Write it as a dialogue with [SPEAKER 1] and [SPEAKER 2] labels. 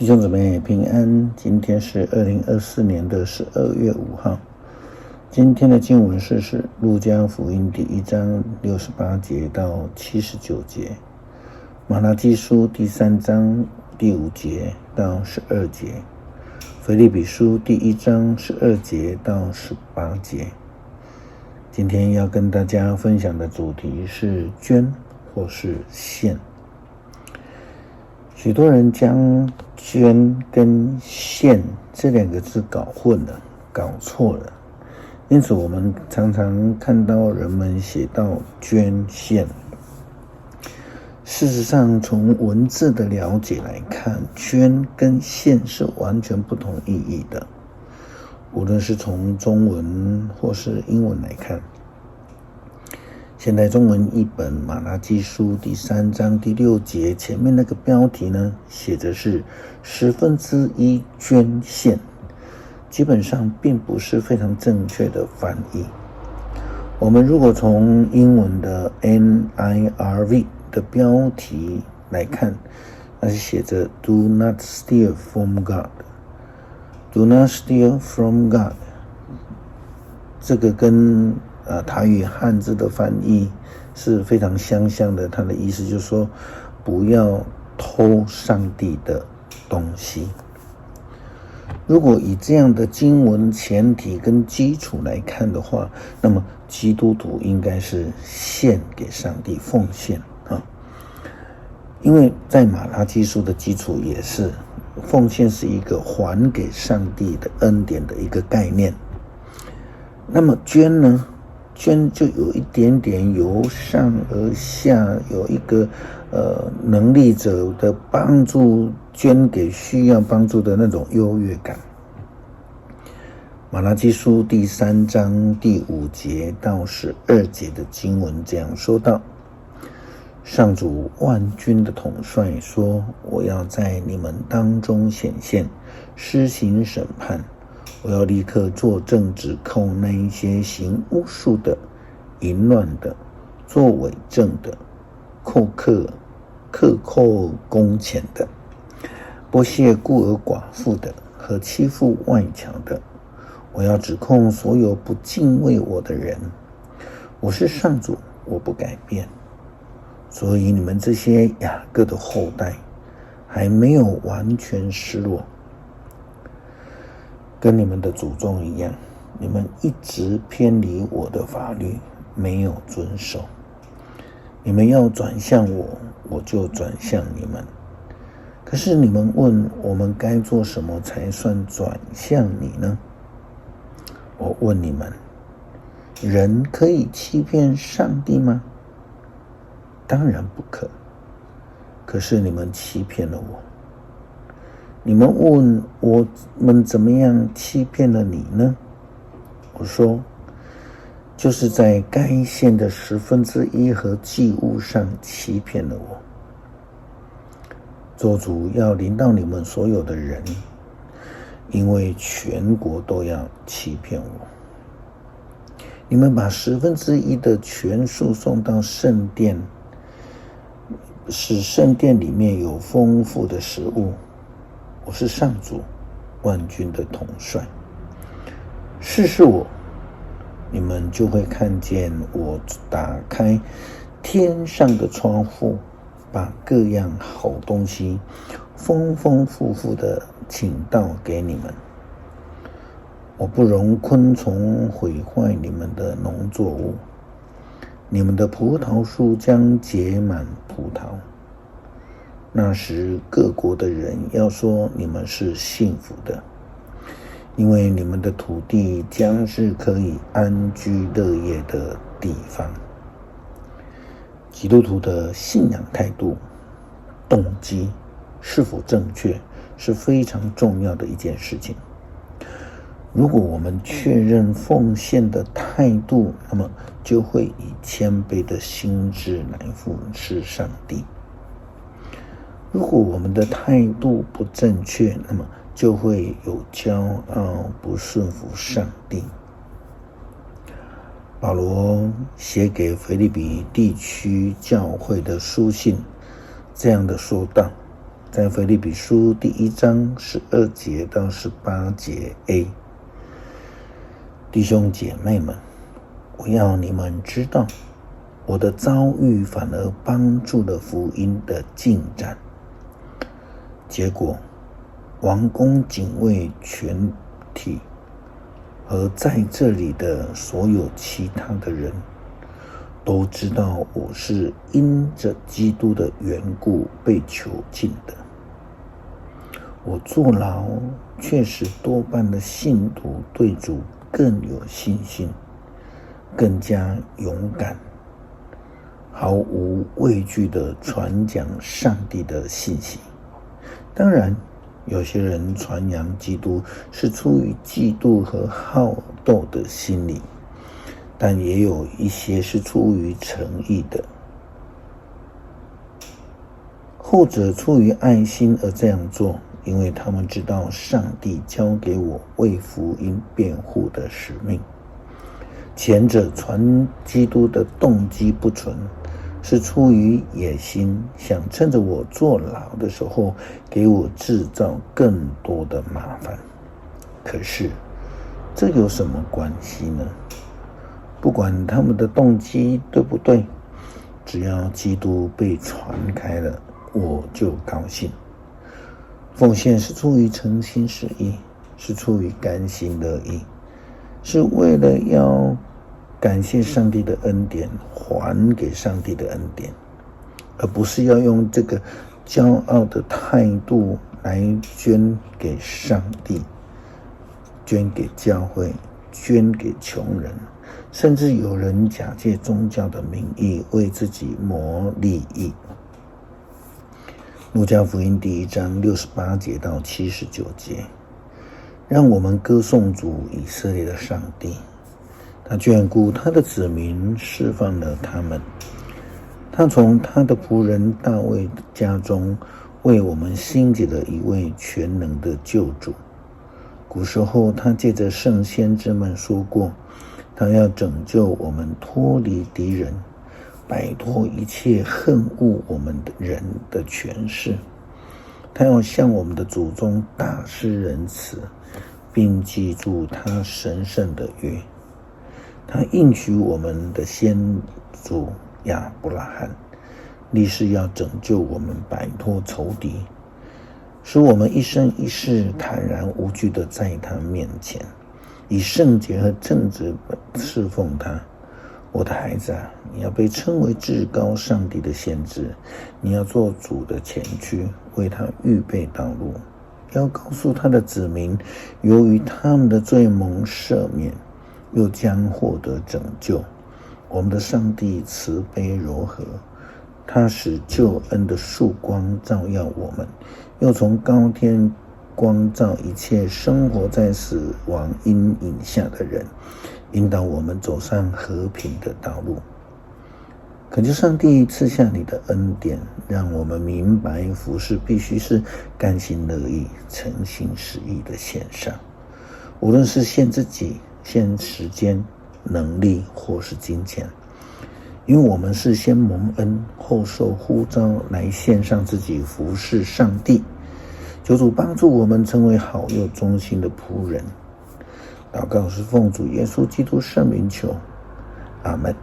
[SPEAKER 1] 弟兄姊妹平安，今天是2024年12月5号。今天的经文是路加福音第1章68节到79节，马拉基书第3章第5节到12节，腓立比书第1章12节到18节。今天要跟大家分享的主题是捐或是献。许多人将捐跟献这两个字搞混了，搞错了，因此我们常常看到人们写到捐献。事实上，从文字的了解来看，捐跟献是完全不同意义的，无论是从中文或是英文来看。现代中文译本马拉基书第3章第6节前面那个标题呢，写着是1/10捐献，基本上并不是非常正确的翻译。我们如果从英文的 NIRV 的标题来看，那是写着 Do not steal from God， Do not steal from God， 这个跟台语汉字的翻译是非常相像的，它的意思就是说不要偷上帝的东西。如果以这样的经文前提跟基础来看的话，那么基督徒应该是献给上帝，奉献因为在马拉基书的基础也是奉献是一个还给上帝的恩典的一个概念。那么捐呢？捐就有一点点由上而下，有一个能力者的帮助，捐给需要帮助的那种优越感。马拉基书第3章第5节到12节的经文这样说道：上主万军的统帅说，我要在你们当中显现，施行审判。我要立刻作证，指控那一些行巫术的、淫乱的、作伪证的、克扣工钱的、剥削孤儿寡妇的和欺负外侨的。我要指控所有不敬畏我的人。我是上主，我不改变。所以你们这些雅各的后代还没有完全失落，跟你们的祖宗一样，你们一直偏离我的法律，没有遵守。你们要转向我，我就转向你们。可是你们问我们该做什么才算转向你呢？我问你们，人可以欺骗上帝吗？当然不可。可是你们欺骗了我。你们问我们怎么样欺骗了你呢？我说，就是在该献的1/10和祭物上欺骗了我。咒诅要临到你们所有的人，因为全国都要欺骗我。你们把1/10的全数送到圣殿，使圣殿里面有丰富的食物。我是上主，万军的统帅。试试我，你们就会看见我打开天上的窗户，把各样好东西丰丰富富的倾倒给你们。我不容昆虫毁坏你们的农作物，你们的葡萄树将结满葡萄。那时各国的人要说你们是幸福的，因为你们的土地将是可以安居乐业的地方。基督徒的信仰态度、动机是否正确，是非常重要的一件事情。如果我们确认奉献的态度，那么就会以谦卑的心志来服侍上帝。如果我们的态度不正确，那么就会有骄傲，不顺服上帝。保罗写给腓立比地区教会的书信这样的说道：在腓立比书第1章12节到18节 A。 弟兄姐妹们，我要你们知道，我的遭遇反而帮助了福音的进展。结果，王宫警卫全体和在这里的所有其他的人都知道我是因着基督的缘故被囚禁的。我坐牢却使多半的信徒对主更有信心，更加勇敢，毫无畏惧地传讲上帝的信息。当然，有些人传扬基督是出于嫉妒和好斗的心理，但也有一些是出于诚意的。后者出于爱心而这样做，因为他们知道上帝交给我为福音辩护的使命。前者传基督的动机不纯，是出于野心，想趁着我坐牢的时候给我制造更多的麻烦。可是这有什么关系呢？不管他们的动机对不对，只要基督被传开了，我就高兴。奉献是出于诚心实意，是出于甘心乐意，是为了要感谢上帝的恩典，还给上帝的恩典，而不是要用这个骄傲的态度来捐给上帝，捐给教会，捐给穷人，甚至有人假借宗教的名义为自己谋利益。路加福音第1章68节到79节，让我们歌颂主以色列的上帝。他眷顾他的子民，释放了他们。他从他的仆人大卫家中为我们兴起了一位全能的救主。古时候他借着圣先知们说过，他要拯救我们脱离敌人，摆脱一切恨恶我们的人的权势。他要向我们的祖宗大施仁慈，并记住他神圣的约。他应许我们的先祖亚伯拉罕，立誓要拯救我们摆脱仇敌，使我们一生一世坦然无惧地在他面前，以圣洁和正直侍奉他。我的孩子啊，你要被称为至高上帝的先知，你要做主的前驱，为他预备道路，要告诉他的子民，由于他们的罪蒙赦免，又将获得拯救。我们的上帝慈悲柔和，他使救恩的曙光照耀我们，又从高天光照一切生活在死亡阴影下的人，引导我们走上和平的道路。恳求上帝赐下你的恩典，让我们明白服事必须是甘心乐意、诚心实意的献上，无论是献自己、献时间、能力或是金钱，因为我们是先蒙恩后受呼召来献上自己服事上帝。求主帮助我们成为好又忠心的仆人。祷告是奉主耶稣基督圣名求，阿们。